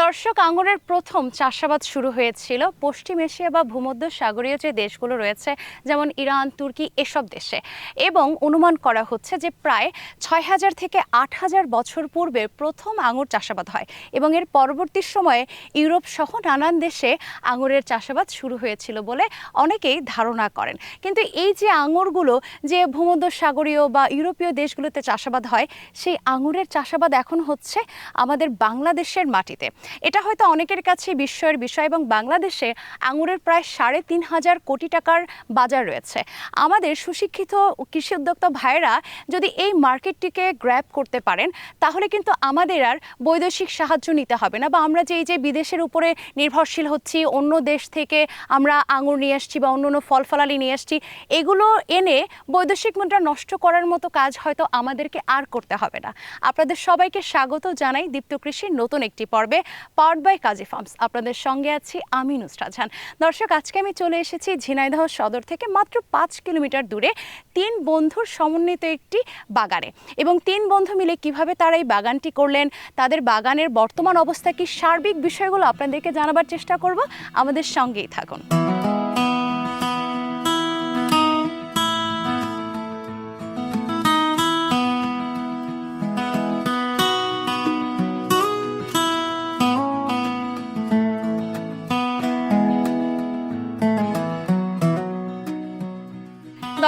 দর্শক, আঙুরের প্রথম চাষাবাদ শুরু হয়েছিল পশ্চিম এশিয়া বা ভূমধ্য সাগরীয় যে দেশগুলো রয়েছে, যেমন ইরান, তুর্কি, এসব দেশে। এবং অনুমান করা হচ্ছে যে প্রায় ৬,০০০ থেকে ৮,০০০ বছর পূর্বে প্রথম আঙুর চাষাবাদ হয় এবং এর পরবর্তী সময়ে ইউরোপ সহ নানান দেশে আঙুরের চাষাবাদ শুরু হয়েছিল বলে অনেকেই ধারণা করেন। কিন্তু এই যে আঙুরগুলো যে ভূমধ্য সাগরীয় বা ইউরোপীয় দেশগুলোতে চাষাবাদ হয়, সেই আঙুরের চাষাবাদ এখন হচ্ছে আমাদের বাংলাদেশের মাটিতে। এটা হয়তো অনেকের কাছে বিস্ময়ের বিষয় এবং বাংলাদেশে আঙুরের প্রায় ৩,৫০০ কোটি টাকার বাজার রয়েছে। আমাদের সুশিক্ষিত কৃষি উদ্যোক্তা ভাইয়েরা যদি এই মার্কেটটিকে গ্র্যাব করতে পারেন, তাহলে কিন্তু আমাদের আর বৈদেশিক সাহায্য নিতে হবে না, বা আমরা যে এই যে বিদেশের উপরে নির্ভরশীল হচ্ছি, অন্য দেশ থেকে আমরা আঙুর নিয়ে আসছি বা অন্য অন্য ফল ফলালি নিয়ে আসছি, এগুলো এনে বৈদেশিক মুদ্রা নষ্ট করার মতো কাজ হয়তো আমাদেরকে আর করতে হবে না। আপনাদের সবাইকে স্বাগত জানাই দীপ্ত কৃষির নতুন একটি পর্বে, পাওয়ার্ড বাই কাজী ফার্মস। আপনাদের সঙ্গে আছি আমি নুসরাত জাহান। দর্শক, আজকে আমি চলে এসেছি ঝিনাইদহ সদর থেকে মাত্র ৫ কিলোমিটার দূরে ৩ বন্ধুর সমন্বিত একটি বাগানে। এবং ৩ বন্ধু মিলে কিভাবে তারা এই বাগানটি করলেন, তাদের বাগানের বর্তমান অবস্থা কি, সার্বিক বিষয়গুলো আপনাদেরকে জানাবার চেষ্টা করব। আমাদের সঙ্গেই থাকুন।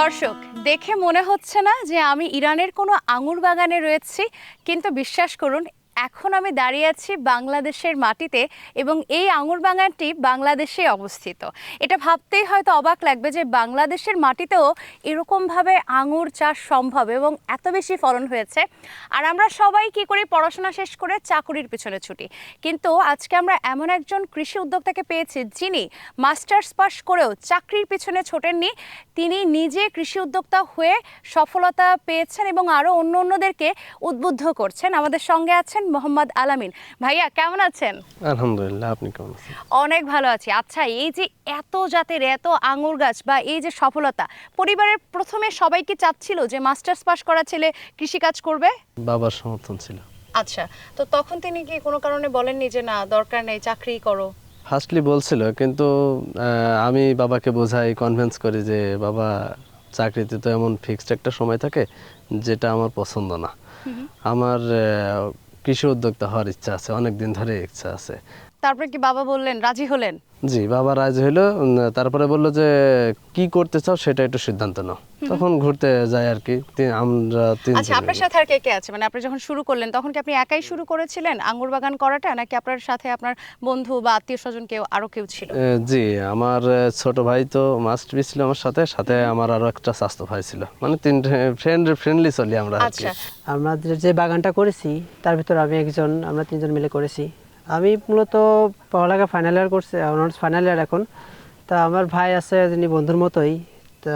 দর্শক, দেখে মনে হচ্ছে না যে আমি ইরানের কোনো আঙুর বাগানে রয়েছি, কিন্তু বিশ্বাস করুন, এখন আমি দাঁড়িয়ে আছি বাংলাদেশের মাটিতে এবং এই আঙুর বাগানটি বাংলাদেশে অবস্থিত। এটা ভাবতেই হয়তো অবাক লাগবে যে বাংলাদেশের মাটিতেও এরকমভাবে আঙুর চাষ সম্ভব এবং এত বেশি ফলন হয়েছে। আর আমরা সবাই কি করি, পড়াশোনা শেষ করে চাকুরির পিছনে ছুটি, কিন্তু আজকে আমরা এমন একজন কৃষি উদ্যোক্তাকে পেয়েছি যিনি মাস্টার্স পাস করেও চাকরির পিছনে ছোটেননি। তিনি নিজে কৃষি উদ্যোক্তা হয়ে সফলতা পেয়েছেন এবং আরও অন্য অন্যদেরকে উদ্বুদ্ধ করছেন। আমাদের সঙ্গে আছেন মোহাম্মদ আলামিন। ভাইয়া, কেমন আছেন? আলহামদুলিল্লাহ, আপনি কেমন আছেন? অনেক ভালো আছি। আচ্ছা, এই যে এত জাতের এত আঙুর গাছ বা এই যে সফলতা, পরিবারের প্রথমে সবাই কি চাচ্ছিল যে মাস্টার্স পাস করা ছেলে কৃষিকাজ করবে? বাবার সমর্থন ছিল। আচ্ছা, তো তখন তিনি কি কোনো কারণে বলেননি যে না, দরকার নেই, চাকরি করো? ফার্স্টলি বলছিল, কিন্তু আমি বাবাকে বোঝাই, কনভিন্স করি যে বাবা, চাকরিতে তো এমন ফিক্সড একটা সময় থাকে যেটা আমার পছন্দ না। আমার কৃষি উদ্যোক্তা হওয়ার ইচ্ছা আছে, অনেক দিন ধরে ইচ্ছা আছে। তারপরে কি বাবা বললেন, রাজি হলেন? জি, বাবা রাজি হইলো। তারপরে বললো যে কি করতে চাও সেটা একটু সিদ্ধান্ত নাও। তখন ঘুরতে যাই আর কি, আমরা তিনজন। আচ্ছা, আপনার সাথে আর কে কে আছে? মানে আপনি যখন শুরু করলেন তখন কি আপনি একাই শুরু করেছিলেন আঙ্গুর বাগান করাটা, নাকি আপনার সাথে আপনার বন্ধু বা আত্মীয় স্বজন কেউ আরো কেউ ছিল? জি, আমার ছোট ভাই তো মাস্ট বি ছিল আমার সাথে, সাথে আমার আরো একটা চাচাতো ভাই ছিল, মানে ফ্রেন্ডলি চলি আমরা আর কি। আচ্ছা, আমরা যে বাগানটা করেছি তার ভিতর আমরা তিনজন মিলে করেছি। আমি মূলত পড়ালেখা ফাইনাল ইয়ার করছি, অনার্স ফাইনাল ইয়ার এখন। তা আমার ভাই আছে, যিনি বন্ধুর মতোই। তো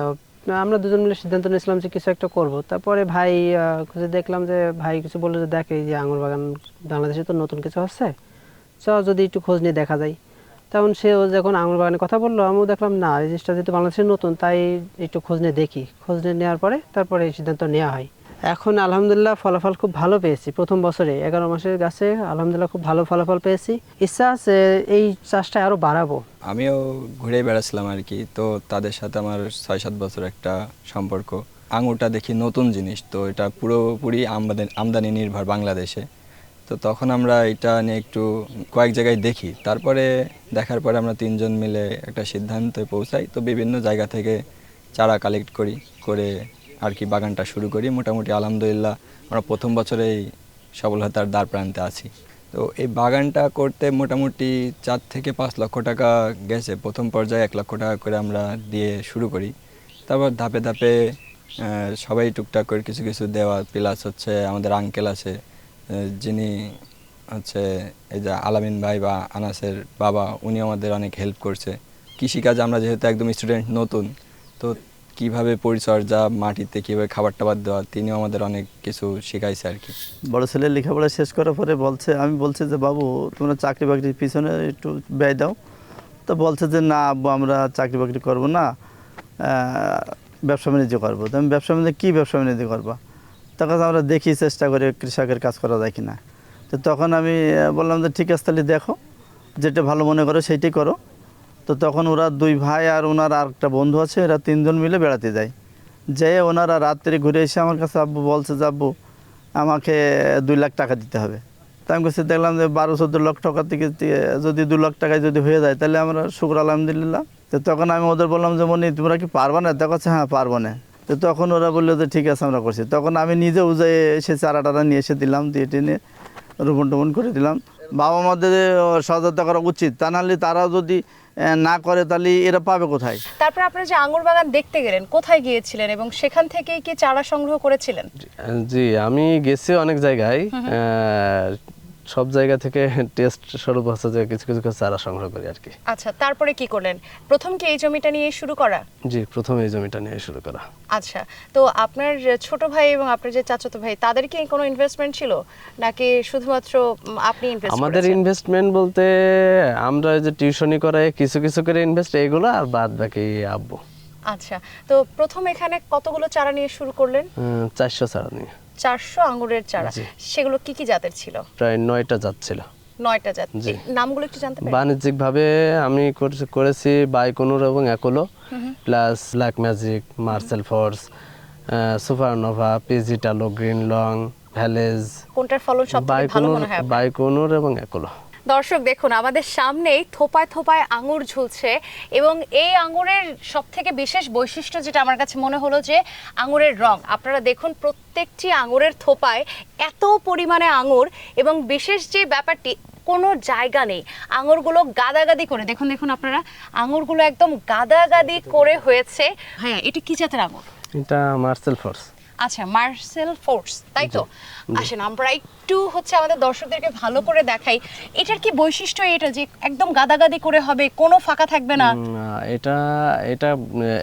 আমরা দুজন মিলে সিদ্ধান্ত নিয়েছিলাম যে কিছু একটা করব। তারপরে ভাই খুঁজে দেখলাম যে ভাই কিছু বললো যে দেখ, এই যে আঙুর বাগান বাংলাদেশে তো নতুন কিছু হচ্ছে, চ যদি একটু খোঁজ নিয়ে দেখা যায়। তখন সেও যখন আঙুর বাগানের কথা বললো, আমিও দেখলাম না, এই জিনিসটা যেহেতু বাংলাদেশে নতুন, তাই একটু খোঁজ নিয়ে দেখি। খোঁজ নিয়ে নেওয়ার পরে তারপরে এই সিদ্ধান্ত নেওয়া হয়। এখন আলহামদুলিল্লাহ ফলাফল খুব ভালো পেয়েছি। প্রথম বছরে 11 মাসের গাছে আলহামদুলিল্লাহ খুব ভালো ফলাফল পেয়েছি। ইচ্ছা আছে এই চাষটা আরও বাড়াবো। আমিও ঘুরে বেড়াচ্ছিলাম আর কি, তো তাদের সাথে আমার 6-7 বছর একটা সম্পর্ক। আঙুরটা দেখি নতুন জিনিস, তো এটা পুরোপুরি আমদানি নির্ভর বাংলাদেশে। তো তখন আমরা এটা নিয়ে একটু কয়েক জায়গায় দেখি, তারপরে দেখার পরে আমরা তিনজন মিলে একটা সিদ্ধান্তে পৌঁছাই। তো বিভিন্ন জায়গা থেকে চারা কালেক্ট করে আর কি বাগানটা শুরু করি। মোটামুটি আলহামদুলিল্লাহ আমরা প্রথম বছরেই সফলতার দ্বার প্রান্তে আছি। তো এই বাগানটা করতে মোটামুটি 4 থেকে 5 লক্ষ টাকা গেছে। প্রথম পর্যায়ে 1 লক্ষ টাকা করে আমরা দিয়ে শুরু করি। তারপর ধাপে ধাপে সবাই টুকটাক করে কিছু কিছু দেওয়া, প্লাস হচ্ছে আমাদের আঙ্কেল আছে, যিনি হচ্ছে এই যে আলামিন ভাই বা আনাসের বাবা, উনি আমাদের অনেক হেল্প করছে। কৃষিকাজ আমরা যেহেতু একদম স্টুডেন্ট নতুন, তো কীভাবে পরিচর্যা, মাটিতে কীভাবে খাবার টাবার দেওয়া, তিনিও আমাদের অনেক কিছু শেখাইছে আর কি। বড় ছেলে লেখাপড়া শেষ করার পরে আমি বলছি যে বাবু, তোমরা চাকরি বাকরির পিছনে একটু ব্যয় দাও। তো বলছে যে না আব্বু, আমরা চাকরি বাকরি করবো না, ব্যবসা বাণিজ্য করবো। তো আমি ব্যবসা বাণিজ্য কী ব্যবসা বাণিজ্য করবো? তখন আমরা দেখি চেষ্টা করে কৃষকের কাজ করা যায় কিনা। তো তখন আমি বললাম যে ঠিক আছে তাহলে দেখো, যেটা ভালো মনে করো সেইটাই করো। তো তখন ওরা 2 ভাই আর ওনার আর একটা বন্ধু আছে, এরা 3 জন মিলে বেড়াতে যায়। যেয়ে ওনারা রাত্রে ঘুরে এসে আমার কাছে আব্বু বলছে যে আব্বু আমাকে 2 লাখ টাকা দিতে হবে। তা আমি কাছে দেখলাম যে 12-14 লাখ টাকা থেকে যদি 2 লাখ টাকায় যদি হয়ে যায় তাহলে আমরা শুক্র আলহামদুলিল্লাহ। তো তখন আমি ওদের বললাম যে মনি তোমরা কি পারবা না? তা কাছে হ্যাঁ পারবো না। তো তখন ওরা বললো যে ঠিক আছে আমরা করছি। তখন আমি নিজেও যে এসে চারা টারা নিয়ে এসে দিলাম, দিয়ে টেনে রোপণ টোপণ করে দিলাম। বাবা মাদের সহযোগিতা করা উচিত, তা নাহলে তারাও যদি না করে তাহলে এরা পাবে কোথায়? তারপর আপনারা যে আঙুর বাগান দেখতে গেলেন, কোথায় গিয়েছিলেন এবং সেখান থেকেই কি চারা সংগ্রহ করেছিলেন? জি, আমি গেছি অনেক জায়গায়, সব জায়গা থেকে টেস্ট স্বরূপ হচ্ছে যে কিছু কিছু চারা সংগ্রহ করি আর কি। আচ্ছা, তারপরে কি করলেন? প্রথম কি এই জমিটা নিয়ে শুরু করা? জি, প্রথমে এই জমিটা নিয়ে শুরু করা। আচ্ছা, তো আপনার ছোট ভাই এবং আপনার যে চাচাতো ভাই, তাদের কি কোনো ইনভেস্টমেন্ট ছিল নাকি শুধুমাত্র আপনি ইনভেস্ট আমাদের করেছেন? ইনভেস্টমেন্ট বলতে আমরা যে টিউশনি করাই কিছু কিছু করে ইনভেস্ট, এগুলো আর বাদ বাকি আব্বু। আচ্ছা, তো প্রথম এখানে কতগুলো চারা নিয়ে শুরু করলেন? 400 চারা নিয়ে। 400 আঙ্গুরের চারা। জি। সেগুলো কি কি জাতের ছিল? প্রায় 9টা জাত ছিল। 9টা জাত। জি। এই নামগুলো একটু জানতে পারি? বাণিজ্যিকভাবে আমি করেছি বাইকনুর এবং অ্যাকোলো, প্লাস ব্ল্যাক ম্যাজিক, মার্সেল ফোর্স, সুপারনোভা, পিজিটালো, গ্রিন লং, ভ্যালেজ, কোনটার ফলন সবথেকে ভালো মনে হয় আপনার? বাইকনুর এবং অ্যাকোলো। দর্শক দেখুন, আমাদের সামনেই থোপায় থোপায় আঙুর ঝুলছে এবং এই আঙুরের সবথেকে বিশেষ বৈশিষ্ট্য যেটা আমার কাছে মনে হলো যে আঙুরের রং। আপনারা দেখুন, প্রত্যেকটি আঙুরের থোপায় এত পরিমাণে আঙুর, এবং বিশেষ যে ব্যাপারটি, কোনো জায়গা নেই, আঙুরগুলো গাদাগাদি করে, দেখুন দেখুন আপনারা, আঙুরগুলো একদম গাদাগাদি করে হয়েছে। হ্যাঁ, এটা কি জাতের আঙুর? এটা মার্সেল ফোর্স। আচ্ছা, মার্সেল ফোর্স, তাই তো? আসেন আমরা একটু আমাদের দর্শকদেরকে ভালো করে দেখাই এটার কি বৈশিষ্ট্য, এটা যে একদম গাদাগাদি করে হবে, কোনো ফাঁকা থাকবে না। এটা এটা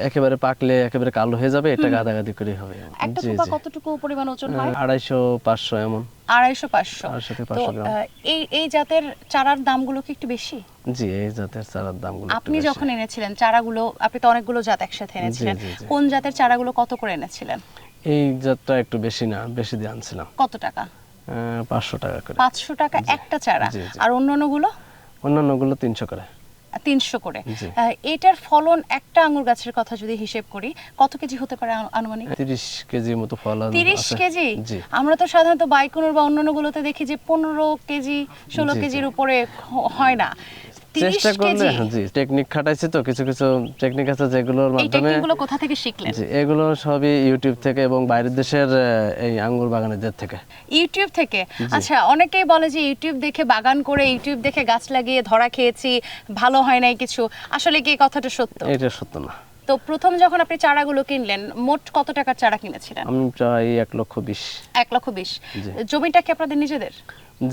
একেবারে পাকলে একেবারে কালো হয়ে যাবে, এটা গাদাগাদি করে হবে। একটা জি থোপা জি, কতটুকু পরিমাণ ওজন হয়? 250-500 এমন। 250-500। 200 থেকে তো 500 গ্রাম। এই জাতের চারার দামগুলো কি একটু বেশি? জি, এই জাতের চারার দামগুলো একটু আপনি বেশি। যখন এনেছিলেন চারাগুলো, আপনি তো অনেকগুলো জাত একসাথে এনেছিলেন, জি, জি। কোন জাতের চারাগুলো কত করে এনেছিলেন? এই জাতটা একটু বেশি না, বেশি দিয়ে আনছিলাম। কত টাকা? 500 টাকা করে। 500 টাকা একটা চারা। জি, জি। আর অন্যান্যগুলো? অন্যান্যগুলো 300 করে। 300 করে। জি। এটার ফলন একটা আঙ্গুর গাছের কথা যদি হিসেব করি, কত কেজি হতে পারে আনুমানিক? 30 কেজির মতো ফল 30 আছে। কেজি? জি। আমরা তো সাধারণত বাইকুনুর বা অন্যান্যগুলোতে দেখি যে 15 কেজি 16 জি, জি। কেজির উপরে হয় না। 30 চেষ্টা করলে, কেজি? জি, টেকনিক খাটাইছি তো, কিছু কিছু টেকনিক আছে যেগুলোর এই মাধ্যমে। টেকনিকগুলো কোথা থেকে শিখলেন? জি, এগুলো সবই ইউটিউব থেকে এবং বাইরের দেশের এই আঙ্গুর বাগানীদের থেকে। ইউটিউব থেকে? আচ্ছা, অনেকেই বলে যে ইউটিউব দেখে বাগান করে, ইউটিউব দেখে গাছ লাগিয়ে ধরা খেয়েছি, ভালো হয় নাই কিছু। আসলে কি এই কথাটা সত্য? এটা সত্য না। তো প্রথম যখন আপনি চারাগুলো কিনলেন, মোট কত টাকার চারা কিনেছিলেন? আমি প্রায় 1,20,000। 1,20,000। জি। জমিটা কি আপনাদের নিজেদের?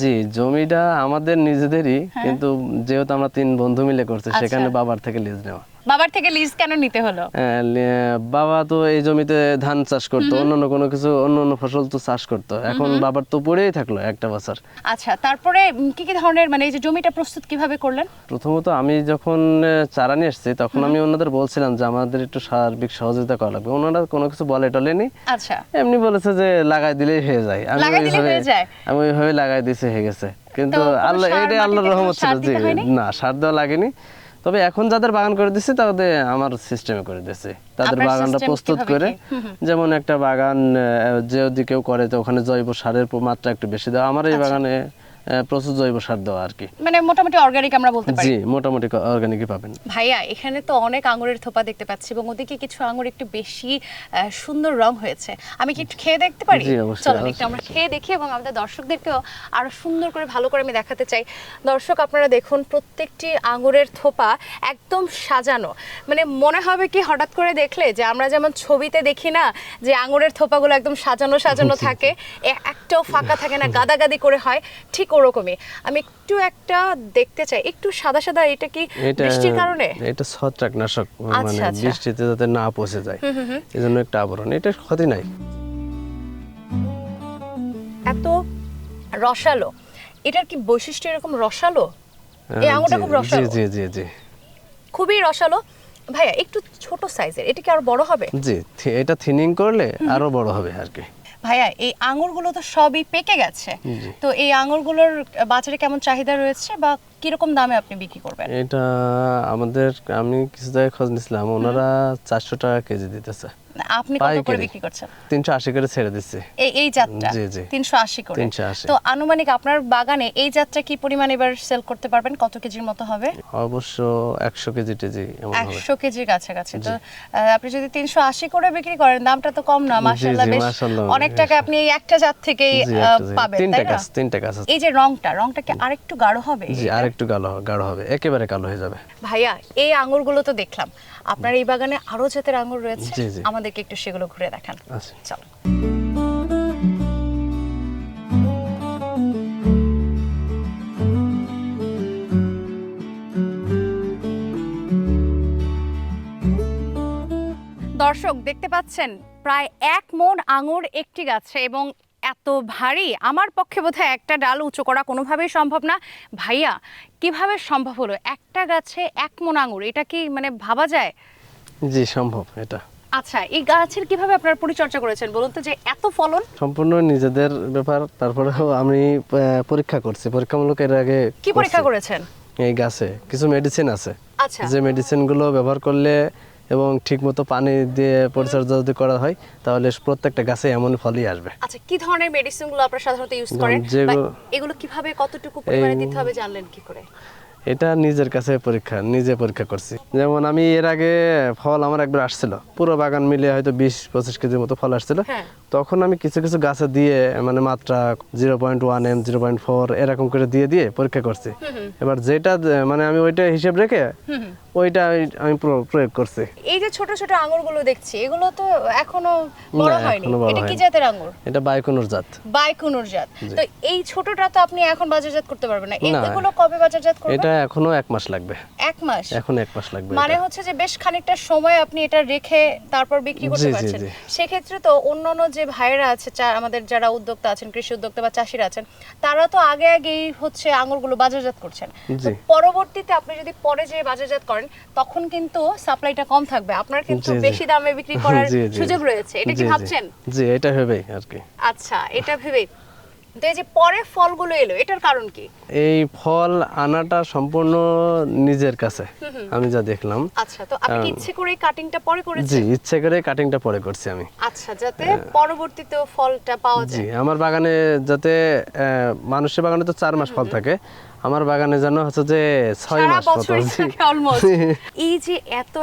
জি, জমিটা আমাদের নিজেদেরই, কিন্তু যেহেতু আমরা 3 বন্ধু মিলে করছি, আচ্ছা। সেখানে বাবার থেকে লিজ নেওয়া। বাবার থেকে লিজ কেন নিতে হলো? বাবা তো এই জমিতে ধান চাষ করতো, অন্যান্য কোনো কিছু অন্য ফসল তো চাষ করতো, এখন বাবার তো পড়েই থাকলো একটা বছর। আচ্ছা, তারপরে কি কি ধরনের, মানে এই যে জমিটা প্রস্তুত কিভাবে করলেন? প্রথমত আমি যখন চারা নিয়ে এসেছি তখন আমি ওনাদের বলছিলাম যে আমাদের একটু সার্বিক সহযোগিতা করা লাগবে। ওনারা কোনো কিছু বলে টলেনি, আচ্ছা, এমনি বলেছে যে লাগাই দিলেই হয়ে যায়। লাগাই দিলেই হয়ে যায়? আমি ওইভাবে লাগাই দিয়েছি, হয়ে গেছে। কিন্তু তো কোনো আল্লাহ, সার, এটাই আল্লাহর মাটিতে কোনো রহমত ছিল। সার জি, দিতে হয়নি? না, সার দেওয়া লাগেনি। তবে এখন যাদের বাগান করে দিচ্ছি তাদের আমার সিস্টেমে করে দিচ্ছি, তাদের আপনার বাগানটা system প্রস্তুত কিভাবে করে। কি? যেমন একটা বাগান যদি কেউ করে তো ওখানে জৈব সারের মাত্রা একটু বেশি দেওয়া, আমার এই আচ্ছা। বাগানে প্রচুর জৈব সার দেওয়া আর কি। মানে মোটামুটি অর্গানিক আমরা বলতে পারি। জি, মোটামুটি অর্গানিকই পাবেন। ভাইয়া, এখানে তো অনেক আঙুরের থোপা দেখতে পাচ্ছি এবং ওদিকে কিছু আঙুর একটু বেশি সুন্দর রং হয়েছে। আমি কি একটু খেয়ে দেখতে পারি? জি, অবশ্যই, চলুন অবশ্যই। একটু আমরা খেয়ে দেখি এবং আমাদের দর্শকদেরকেও আরো সুন্দর করে, ভালো করে আমি দেখাতে চাই। দর্শক আপনারা দেখুন, প্রত্যেকটি আঙুরের থোপা একদম সাজানো, মানে মনে হবে কি হঠাৎ করে দেখলে যে আমরা যেমন ছবিতে দেখি না যে আঙুরের থোপাগুলো একদম সাজানো সাজানো থাকে, একটাও ফাঁকা থাকে না, গাদাগাদি করে হয়, ঠিক ওরকমই। আমি একটু একটা দেখতে চাই, একটু সাদা সাদা। এটা কি বৃষ্টির কারণে? এটা ছত্রাকনাশক, মানে আচ্ছা, আচ্ছা। বৃষ্টিতে যাতে না পচে যায় এজন্য একটা আবরণ, এটা ক্ষতি নাই। এত রসালো, এটার কি বৈশিষ্ট্য এরকম রসালো? এই আঙুরটা জি, খুব রসালো। জি জি জি খুবই রসালো। ভাইয়া, একটু ছোট সাইজের, এটা কি আরো বড় হবে? জি, এটা থিনিং করলে আরো বড় হবে আর কি। ভাইয়া এই আঙুরগুলো তো সবই পেকে গেছে, জি। তো এই আঙুরগুলোর বাজারে কেমন চাহিদা রয়েছে বা কিরকম দামে আপনি বিক্রি করবেন? এটা আমি কিছু জায়গায় খোঁজ নিছিলাম, ওনারা 400 টাকা কেজি দিতেছে। আপনি কত করে পাইকারি। বিক্রি করছেন? 380 করে ছেড়ে দিচ্ছে। এই জাতটা জি, জি। 380 করে। 380 তো আনুমানিক আপনার বাগানে এই জাতটা কি পরিমাণ এবার সেল করতে পারবেন? কত কেজির মতো হবে? অবশ্য 100 কেজি টেজি এমন হবে। 100 কেজির কাছাকাছি। তো আপনি যদি 380 করে বিক্রি করেন, দামটা তো কম না, মাশাআল্লাহ জি, বেশ মাশাআল্লাহ। অনেক টাকা আপনি এই একটা জাত থেকেই জি, একটা জি। পাবেন, তিনটা তাই না? গাছ, তিনটা গাছ আছে। এই যে রংটা কি আরেকটু গাঢ় হবে? জি, আর একটু গাঢ় হবে, একেবারে কালো হয়ে যাবে। ভাইয়া এই আঙ্গুরগুলো তো দেখলাম, আপনার এই বাগানে আরো জাতের আঙ্গুর রয়েছে, জি, জি। আমাদেরকে একটু সেগুলো ঘুরে দেখান। আচ্ছা। চলো। দর্শক দেখতে পাচ্ছেন প্রায় 1 মণ আঙুর একটি গাছে, এবং এত ভারী, আমার পক্ষে বোধহয় একটা ডাল উঁচু করা কোনোভাবেই সম্ভব না। ভাইয়া কিভাবে সম্ভব হলো একটা গাছে 1 মণ আঙুর? এটা কি মানে ভাবা যায়? জি, সম্ভব এটা। আচ্ছা, এই গাছের কিভাবে আপনারা পরিচর্যা করেছেন বলুন তো, যে এত ফলন? সম্পূর্ণ নিজেদের ব্যাপার, তারপরেও আমি পরীক্ষা করছি, পরীক্ষামূলক এর আগে কি পরীক্ষা করছি। করেছেন? এই গাছে কিছু মেডিসিন আছে, আচ্ছা। যে মেডিসিনগুলো ব্যবহার করলে এবং ঠিকমতো পানি দিয়ে পরিচর্যা যদি করা হয়, তাহলে প্রত্যেকটা গাছে এমন ফলই আসবে। আচ্ছা, কি ধরনের মেডিসিনগুলো আপনারা সাধারণত ইউজ করেন? যেগুলো- বা এগুলো কিভাবে কতটুকু পরিমাণে দিতে হবে জানলেন কি করে? এটা নিজের কাছে নিজে পরীক্ষা করছি। যেমন আমি এর আগে ফল আমার একবার আসছিল, পুরো বাগান মিলে হয়তো 20-25 কেজির মতো ফল আসছিল। হ্যাঁ। তখন আমি কিছু কিছু গাছে দিয়ে মানে মাত্রা 0.1 m 0.4 এরকম করে দিয়ে পরীক্ষা করছি। এবার যেটা মানে আমি ওইটা হিসেব রেখে ওইটা আমি প্রয়োগ করছি। এই যে ছোট ছোট আঙ্গুরগুলো দেখছি, এগুলো তো এখনো বড় না, হয়নি। এখনো বড় এটা কি হয়নি। জাতের আঙ্গুর? এটা বাইকুনুর জাত। বাইকুনুর জাত। তো এই ছোটটা তো আপনি এখন বাজারজাত করতে পারবেন না। না। এগুলো কবে বাজারজাত করবেন? এটা এখনো 1 মাস লাগবে। 1 মাস? এখন 1 মাস লাগবে। মানে এটা। হচ্ছে যে বেশ খানিকটা সময় আপনি এটা রেখে তারপর বিক্রি করতে জি, জি, পারছেন। জি। সেক্ষেত্রে তো অন্যান্য যে ভাইয়েরা আছে, আমাদের যারা উদ্যোক্তা আছেন, কৃষি উদ্যোক্তা বা চাষিরা আছেন, তারা তো আগেই হচ্ছে আঙুরগুলো বাজারজাত করছেন। তো জি। পরবর্তীতে আপনি যদি পরে যে বাজারজাত করেন, তখন কিন্তু সাপ্লাইটা কম থাকবে, আপনার কিন্তু জি, জি। বেশি দামে বিক্রি করার জি, জি। সুযোগ রয়েছে। এটা কি জি, জি। ভাবছেন? জি, এটা হবেই আর কি। আচ্ছা, এটা ভেবে। তো এই যে পরে ফলগুলো এলো, এটার কারণ কি? এই ফল আনাটা সম্পূর্ণ নিজের কাছে, আমি যা দেখলাম। আচ্ছা, তো আপনি কি ইচ্ছে করে কাটিংটা পরে জি, করেছেন? ইচ্ছে করে কাটিংটা পরে করছি আমি। আচ্ছা, যাতে পরবর্তীতেও ফলটা পাওয়া জি, যায়। আমার বাগানে যাতে মানুষের বাগানে তো 4 মাস ফল থাকে, আমার বাগানে যেন হচ্ছে যে 6 সারা মাস মতো। বছরই জি। থাকে অলমোস্ট। এই যে এত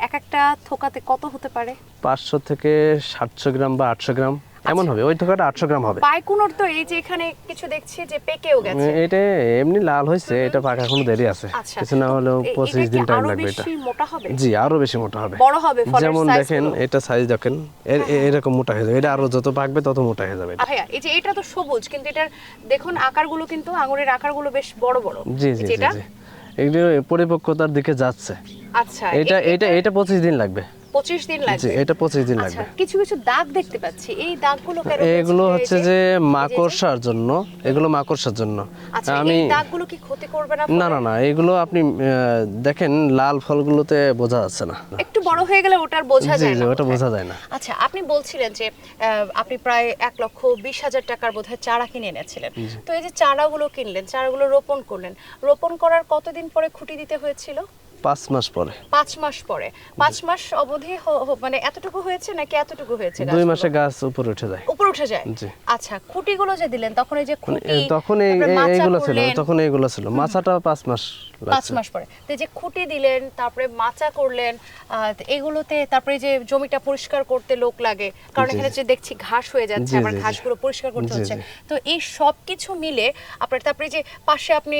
এক একটা থোকাতে কত হতে পারে? 500 থেকে 700 গ্রাম বা 800 গ্রাম এমন হবে। ওই থোকাটা 800 গ্রাম হবে। বাইকুনোর তো এই যে এখানে কিছু দেখছি যে পেকেও গেছে। এটা এমনি লাল হয়েছে, এটা পাকা এখনো দেরি আছে। আচ্ছা, কিছু না হলেও তো 25 এটা দিন কি টাইম আরো লাগবে এটা। বেশি মোটা হবে? জি, আরো বেশি মোটা হবে, বড় হবে ফলের যেমন সাইজ দেখেন গুলো? এটা সাইজ দেখেন, এরকম মোটা হয়ে যাবে। এটা আরো যত পাকবে তত মোটা হয়ে যাবে এটা। ভাইয়া, এই যে এটা তো সবুজ, কিন্তু এটার দেখুন আকারগুলো, কিন্তু আঙুরের আকারগুলো বেশ বড় বড়। জি, এই জি, যে জি, এটা? জি। এগুলো পরিপক্কতার দিকে যাচ্ছে। আচ্ছা, এটা 25 দিন লাগবে। 25 দিন জি, লাগবে। এটা 25 দিন আচ্ছা, লাগবে। কিছু কিছু দাগ দেখতে পাচ্ছি, এই দাগগুলো কেন হয়েছে? এগুলো এই হচ্ছে যে মাকড়সার জন্য, এগুলো মাকড়সার জন্য। আচ্ছা, আমি এই দাগগুলো কি ক্ষতি করবে না? না না না, এগুলো আপনি দেখেন লাল ফলগুলোতে বোঝা যাচ্ছে না। একটু বড় হয়ে গেলে ওটার বোঝা জি, যায় জি, না। ওটা বোধহয়। বোঝা যায় না। আচ্ছা, আপনি বলছিলেন যে আপনি প্রায় 1,20,000 টাকার বোধহয় চারা কিনে এনেছিলেন। তো এই যে চারাগুলো কিনলেন, চারাগুলো রোপণ করলেন, রোপণ করার কতদিন পরে খুঁটি দিতে হয়েছিল? 5 মাস পরে। 5 মাস পরে। 5 মাস অবধি মানে এতটুকু হয়েছে নাকি এতটুকু হয়েছে? 2 মাসে গাছ উপরে উঠে যায়। উপরে উঠে যায়। জি। আচ্ছা, খুঁটিগুলো যে দিলেন, তখন এই যে খুঁটি, তখন তারপরে মাচা এইগুলো ছিল, করলেন, তখন এইগুলো ছিল। মাছাটা 5 মাস 5 লাগছে। মাস পরে। তো এই যে খুঁটি দিলেন, তারপরে মাচা করলেন, এগুলোতে তারপরে যে জমিটা পরিষ্কার করতে লোক লাগে, কারণ জি, এখানে যে দেখছি ঘাস হয়ে যাচ্ছে, জি, আবার জি, জি। ঘাসগুলো পরিষ্কার করতে জি, হচ্ছে। জি। তো এই সব কিছু মিলে আপনার, তারপরে যে পাশে আপনি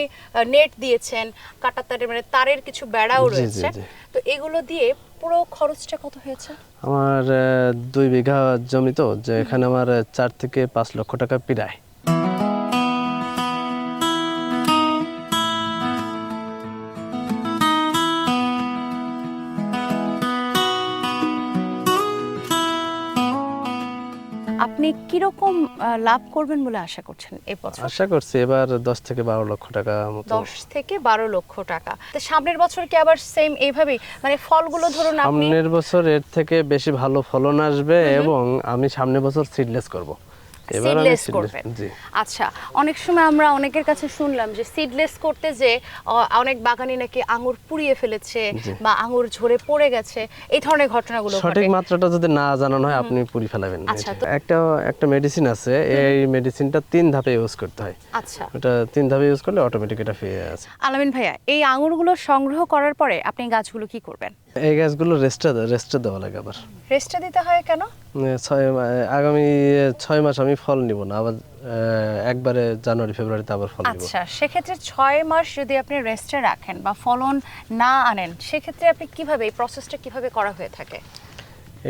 নেট দিয়েছেন, কাঁটা তারের, মানে তারের কিছু বেড়াও জি, জি, রয়েছে। জি। তো এগুলো দিয়ে পুরো খরচটা কত হয়েছে? আমার 2 বিঘা জমি তো, যে এখানে আমার 4 থেকে 5 লক্ষ টাকা প্রায়। আপনি কিরকম লাভ করবেন বলে আশা করছেন এই বছর? আশা করছি এবার 10 থেকে 12 লক্ষ টাকা মতো। 10 থেকে 12 লক্ষ টাকা। তো সামনের বছর কি আবার সেম এইভাবেই, মানে ফলগুলো ধরুন আপনি সামনের বছর এর থেকে বেশি ভালো ফলন আসবে এবং আমি সামনের বছর সিডলেস করব। এবার আমি সিডলেস seedless- করবেন? জি। আচ্ছা, অনেক সময় আমরা অনেকের কাছে শুনলাম যে সিডলেস করতে যে অনেক বাগানি নাকি আঙুর পুড়িয়ে ফেলেছে জি। বা আঙুর ঝরে পড়ে গেছে, এই ধরনের ঘটনাগুলো সঠিক ঘটে। মাত্রাটা যদি না জানানো হয় আপনি পুরি ফেলাবেন। আচ্ছা, এটা। একটা মেডিসিন আছে, এই মেডিসিনটা 3 ধাপে ইউজ করতে হয়। আচ্ছা এটা 3 ধাপে ইউজ করলে অটোমেটিক এটা ফিরে আসে। আলামিন ভাইয়া, এই আঙুরগুলো সংগ্রহ করার পরে আপনি গাছগুলো কি করবেন? এই গাছগুলো রেস্টে দেওয়া লাগে আবার। রেস্টে দিতে হয় কেন? আগামী 6 মাস আমি ফল নিব না, আবার একবারে জানুয়ারি ফেব্রুয়ারিতে আবার ফল নিব। আচ্ছা, সেক্ষেত্রে 6 মাস যদি আপনি রেস্টে রাখেন বা ফলন না আনেন, সেক্ষেত্রে আপনি কিভাবে এই প্রসেসটা কিভাবে করা হয়ে থাকে?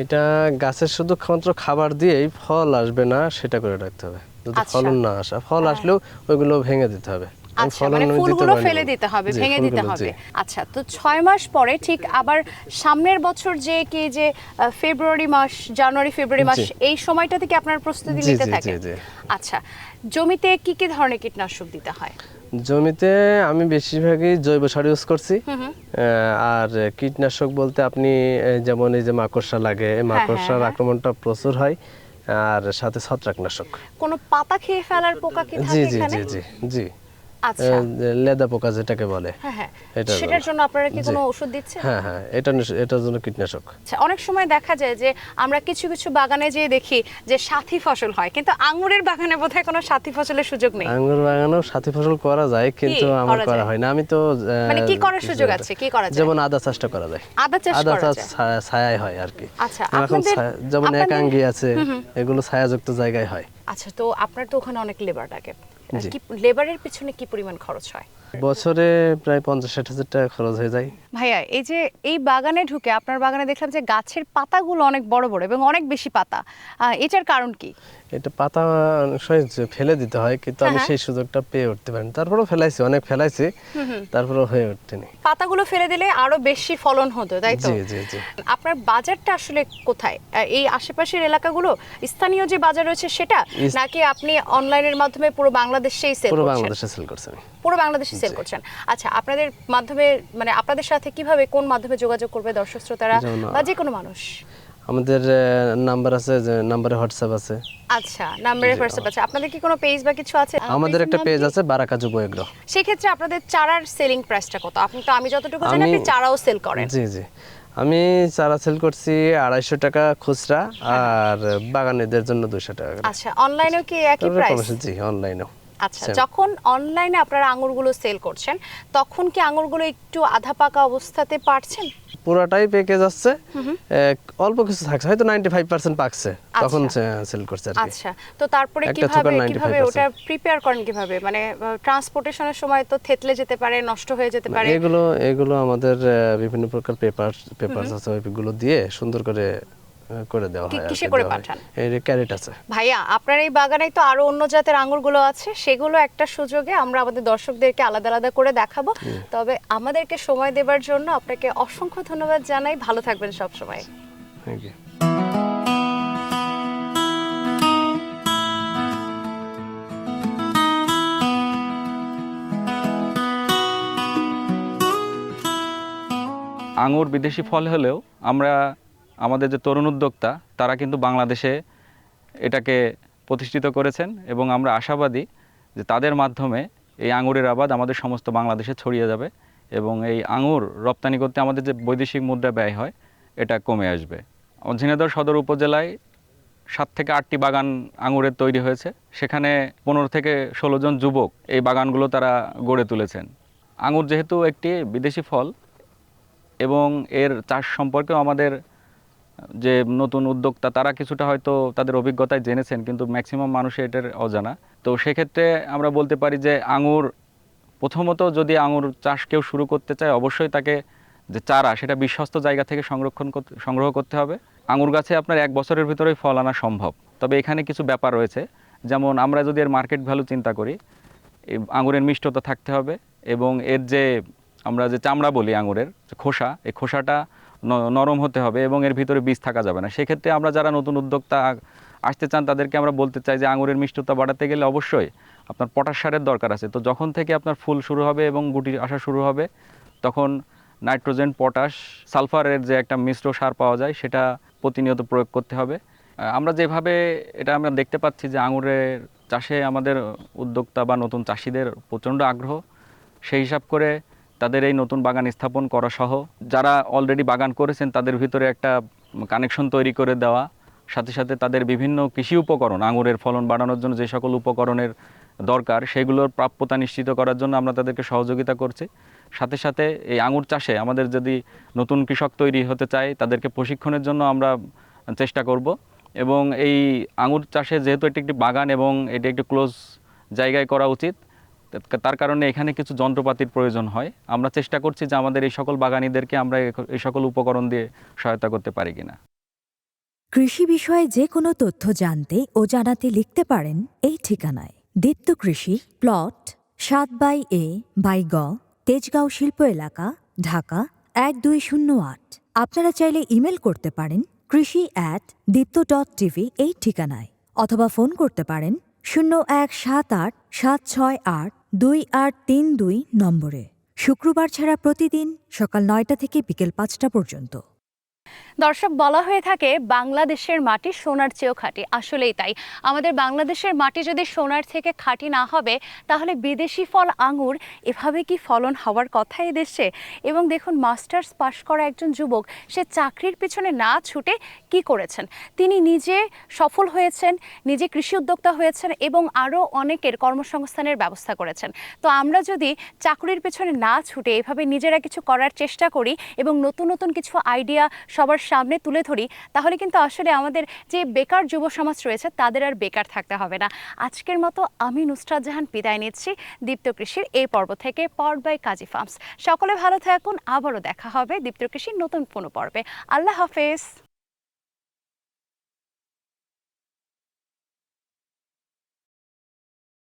এটা গাছের শুধু মাত্র খাবার দিয়েই ফল আসবে না সেটা করে রাখতে হবে। যদি আচ্ছা। ফলন না আসে, ফল আসলেও ওইগুলো ভেঙে দিতে হবে। আমি আচ্ছা, মানে আমি দিতে ফুলগুলো পারিনি। ফেলে দিতে হবে, জি, ভেঙে দিতে ফুলগুলো, জি। হবে। আচ্ছা, তো 6 মাস পরে ঠিক আবার সামনের বছর যে ফেব্রুয়ারি মাস, জানুয়ারি ফেব্রুয়ারি মাস, জি। এই সময়টা থেকে আপনার প্রস্তুতি জি, নিতে জি, থাকে? জি, জি। আচ্ছা, জমিতে কি কি ধরনের কীটনাশক দিতে হয়? জমিতে আমি বেশিরভাগই জৈব সার ইউজ করছি। আর কীটনাশক বলতে আপনি যেমন এই যে মাকড়সা লাগে, এই মাকড়সার হ্যাঁ। আক্রমণটা প্রচুর হয়, আর সাথে ছত্রাকনাশক। কোনো পাতা খেয়ে ফেলার পোকা কি জি থাকে জি এখানে? জি জি জি। আচ্ছা, লেদা পোকা যেটাকে বলে। হ্যাঁ হ্যাঁ, এটার সেটার জন্য আপনারা কি জি। কোনো ওষুধ দিচ্ছেন? হ্যাঁ হ্যাঁ, এটার জন্য কীটনাশক। আচ্ছা, অনেক সময় দেখা যায় যে আমরা কিছু কিছু বাগানে যেয়ে দেখি যে সাথী ফসল হয়, কিন্তু আঙুরের বাগানে বোধহয় কোনো সাথী ফসলের সুযোগ নেই। আঙ্গুর বাগানেও সাথী ফসল করা যায়, কিন্তু আমার করা করা যায়? হয় না। আমি তো মানে কি করার সুযোগ আছে, কি করা যায়? যেমন আদা চাষটা করা যায়। আদা চাষ আদা করা চাষ যায়? ছায়ায় হয় আর কি। আচ্ছা, এখন আপনাদের- যেমন আপনাদের- একাঙ্গি আছে, এগুলো ছায়াযুক্ত জায়গায় হয়। আচ্ছা, তো আপনার তো ওখানে অনেক লেবার লাগে, জি। কি লেবারের পিছনে কি পরিমাণ খরচ হয়? বছরে প্রায় 50-60 হাজার টাকা খরচ হয়ে যায়। ভাইয়া, এই যে এই বাগানে ঢুকে আপনার বাগানে দেখলাম যে গাছের পাতাগুলো অনেক বড় বড় এবং অনেক বেশি পাতা, এটার কারণ কি? এটা পাতা অনেক সময় ফেলে দিতে হয়, কিন্তু আমি হ্যাঁ। সেই সুযোগটা পেয়ে উঠতে পারিনি। তারপরেও অনেক ফেলাইছি, তারপরেও হয়ে উঠতেনি। পাতাগুলো ফেলে দিলে আরো বেশি ফলন হতো, তাই তো? জি জি জি। আপনার বাজারটা আসলে কোথায়? এই আশেপাশের এলাকাগুলো, স্থানীয় যে বাজার রয়েছে সেটা, নাকি আপনি অনলাইনের মাধ্যমে পুরো বাংলাদেশেই সেল পুরো করছেন? বাংলাদেশে সেল করছি আমি। পুরো বাংলাদেশে সেল করছেন। আচ্ছা, আপনাদের মাধ্যমে, মানে আপনাদের সাথে কিভাবে, কোন মাধ্যমে যোগাযোগ করবে দর্শক শ্রোতারা যেমন- বা যে কোনো মানুষ? আমাদের নাম্বার আছে, যে নাম্বারে হোয়াটসঅ্যাপ আছে। আচ্ছা, নাম্বারে হোয়াটসঅ্যাপ আছে। আপনাদের কি কোনো পেজ বা কিছু আছে? আমাদের একটা পেজ আছে, বারাকা যুব এগ্রো। সেক্ষেত্রে আপনাদের চারার সেলিং প্রাইসটা কত? আমি যতটুকু জানি আপনি আমি- চারাও সেল করেন। জি জি, আমি চারা সেল করছি 250 টাকা খুচরা, আর বাগানীদের জন্য 200 টাকা করে। আচ্ছা, অনলাইনেও কি একই তারপরে প্রাইস? কমিশন, জি, অনলাইনেও। আচ্ছা, same। যখন অনলাইনে আপনারা আঙুরগুলো সেল করছেন, তখন কি আঙুরগুলো একটু আধা পাকা অবস্থাতে পারছেন? পুরাটাই পেকে যাচ্ছে, অল্প কিছু থাকছে, হয়তো 95% পাকছে, তখন সেল করছে আর কি। আচ্ছা, তো তারপরে একটা থোকার কিভাবে 95%। ওটা প্রিপেয়ার করেন কিভাবে? মানে ট্রান্সপোর্টেশনের সময় তো থেতলে যেতে পারে, নষ্ট হয়ে যেতে পারে। এগুলো আমাদের বিভিন্ন প্রকার পেপার আছে, ওইগুলো দিয়ে সুন্দর করে করে দেওয়া হয়। কিসে করে পাঠান? এই ক্যারেট আছে। ভাইয়া, আপনার এই বাগানে তো আরো অন্য জাতের আঙুরগুলো আছে, সেগুলো একটা সুযোগে আমরা আমাদের দর্শকদেরকে আলাদা আলাদা করে দেখাবো। তবে আমাদেরকে সময় দেবার জন্য আপনাকে অসংখ্য ধন্যবাদ জানাই। ভালো থাকবেন সব সময়। Thank you. আঙুর বিদেশি ফল হলেও আমরা আমাদের যে তরুণ উদ্যোক্তা তারা কিন্তু বাংলাদেশে এটাকে প্রতিষ্ঠিত করেছেন, এবং আমরা আশাবাদী যে তাদের মাধ্যমে এই আঙুরের আবাদ আমাদের সমস্ত বাংলাদেশে ছড়িয়ে যাবে, এবং এই আঙুর রপ্তানি করতে আমাদের যে বৈদেশিক মুদ্রা ব্যয় হয় এটা কমে আসবে। ঝিনাইদহ সদর উপজেলায় 7 থেকে 8টি বাগান আঙুরের তৈরি হয়েছে, সেখানে 15 থেকে 16 জন যুবক এই বাগানগুলো তারা গড়ে তুলেছেন। আঙুর যেহেতু একটি বিদেশি ফল, এবং এর চাষ সম্পর্কেও আমাদের যে নতুন উদ্যোক্তা তারা কিছুটা হয়তো তাদের অভিজ্ঞতায় জেনেছেন, কিন্তু ম্যাক্সিমাম মানুষের এটার অজানা। তো সেক্ষেত্রে আমরা বলতে পারি যে আঙুর, প্রথমত যদি আঙুর চাষ কেউ শুরু করতে চায়, অবশ্যই তাকে যে চারা সেটা বিশ্বস্ত জায়গা থেকে সংগ্রহ করতে হবে। আঙুর গাছে আপনার 1 বছরের ভিতরেই ফল আনা সম্ভব, তবে এখানে কিছু ব্যাপার রয়েছে। যেমন আমরা যদি এর মার্কেট ভ্যালু চিন্তা করি, এই আঙুরের মিষ্টতা থাকতে হবে, এবং এর যে আমরা যে চামড়া বলি আঙুরের যে খোসা, এই খোসাটা নরম হতে হবে, এবং এর ভিতরে বীজ থাকা যাবে না। সেক্ষেত্রে আমরা যারা নতুন উদ্যোক্তা আসতে চান তাদেরকে আমরা বলতে চাই যে আঙুরের মিষ্টতা বাড়াতে গেলে অবশ্যই আপনার পটাশ সারের দরকার আছে। তো যখন থেকে আপনার ফুল শুরু হবে এবং গুটি আসা শুরু হবে তখন নাইট্রোজেন, পটাশ, সালফারের যে একটা মিশ্র সার পাওয়া যায় সেটা প্রতিনিয়ত প্রয়োগ করতে হবে। আমরা যেভাবে এটা আমরা দেখতে পাচ্ছি যে আঙুরের চাষে আমাদের উদ্যোক্তা বা নতুন চাষিদের প্রচণ্ড আগ্রহ, সেই হিসাব করে তাদের এই নতুন বাগান স্থাপন করা সহ যারা অলরেডি বাগান করেছেন তাদের ভিতরে একটা কানেকশন তৈরি করে দেওয়া, সাথে সাথে তাদের বিভিন্ন কৃষি উপকরণ, আঙুরের ফলন বাড়ানোর জন্য যে সকল উপকরণের দরকার সেগুলোর প্রাপ্যতা নিশ্চিত করার জন্য আমরা তাদেরকে সহযোগিতা করছি। সাথে সাথে এই আঙুর চাষে আমাদের যদি নতুন কৃষক তৈরি হতে চায় তাদেরকে প্রশিক্ষণের জন্য আমরা চেষ্টা করব। এবং এই আঙুর চাষে যেহেতু এটি একটি বাগান এবং এটি একটি ক্লোজ জায়গায় করা উচিত, তার কারণে এখানে কিছু যন্ত্রপাতির প্রয়োজন হয়। আমরা চেষ্টা করছি যে আমাদের এই সকল বাগানীদেরকে আমরা এই সকল উপকরণ দিয়ে সহায়তা করতে পারি কিনা। কৃষি বিষয়ে যে কোনো তথ্য জানতে ও জানাতে লিখতে পারেন এই ঠিকানায়। দীপ্ত কৃষি, প্লট 7/A/গ, তেজগাঁও শিল্প এলাকা, ঢাকা 1208। আপনারা চাইলে ইমেল করতে পারেন krishi@dipto.tv এই ঠিকানায়, অথবা ফোন করতে পারেন 0178-768-2832 নম্বরে। শুক্রবার ছাড়া প্রতিদিন সকাল 9টা থেকে বিকেল 5টা পর্যন্ত। দর্শক, বলা হয়ে থাকে বাংলাদেশের মাটি সোনার চেয়েও খাঁটি। আসলেই তাই। আমাদের বাংলাদেশের মাটি যদি সোনার থেকে খাঁটি না হবে তাহলে বিদেশি ফল আঙুর এভাবে কি ফলন হওয়ার কথা এই দেশে? এবং দেখুন, মাস্টার্স পাশ করা একজন যুবক, সে চাকরির পিছনে না ছুটে কি করেছেন, তিনি নিজে সফল হয়েছেন, নিজে কৃষি উদ্যোক্তা হয়েছেন এবং আরও অনেকের কর্মসংস্থানের ব্যবস্থা করেছেন। তো আমরা যদি চাকরির পেছনে না ছুটে এভাবে নিজেরা কিছু করার চেষ্টা করি এবং নতুন নতুন কিছু আইডিয়া সবার সামনে তুলে ধরি, তাহলে কিন্তু আসলে আমাদের যে বেকার যুব সমাজ রয়েছে তাদের আর বেকার থাকতে হবে না। আজকের মতো আমি নুসরাত জাহান বিদায় নিচ্ছি দীপ্ত কৃষির এই পর্ব থেকে, পাওয়ার্ড বাই কাজী ফার্মস। সকলে ভালো থাকুন, আবারও দেখা হবে দীপ্ত কৃষির নতুন কোনো পর্বে। আল্লাহ হাফেজ।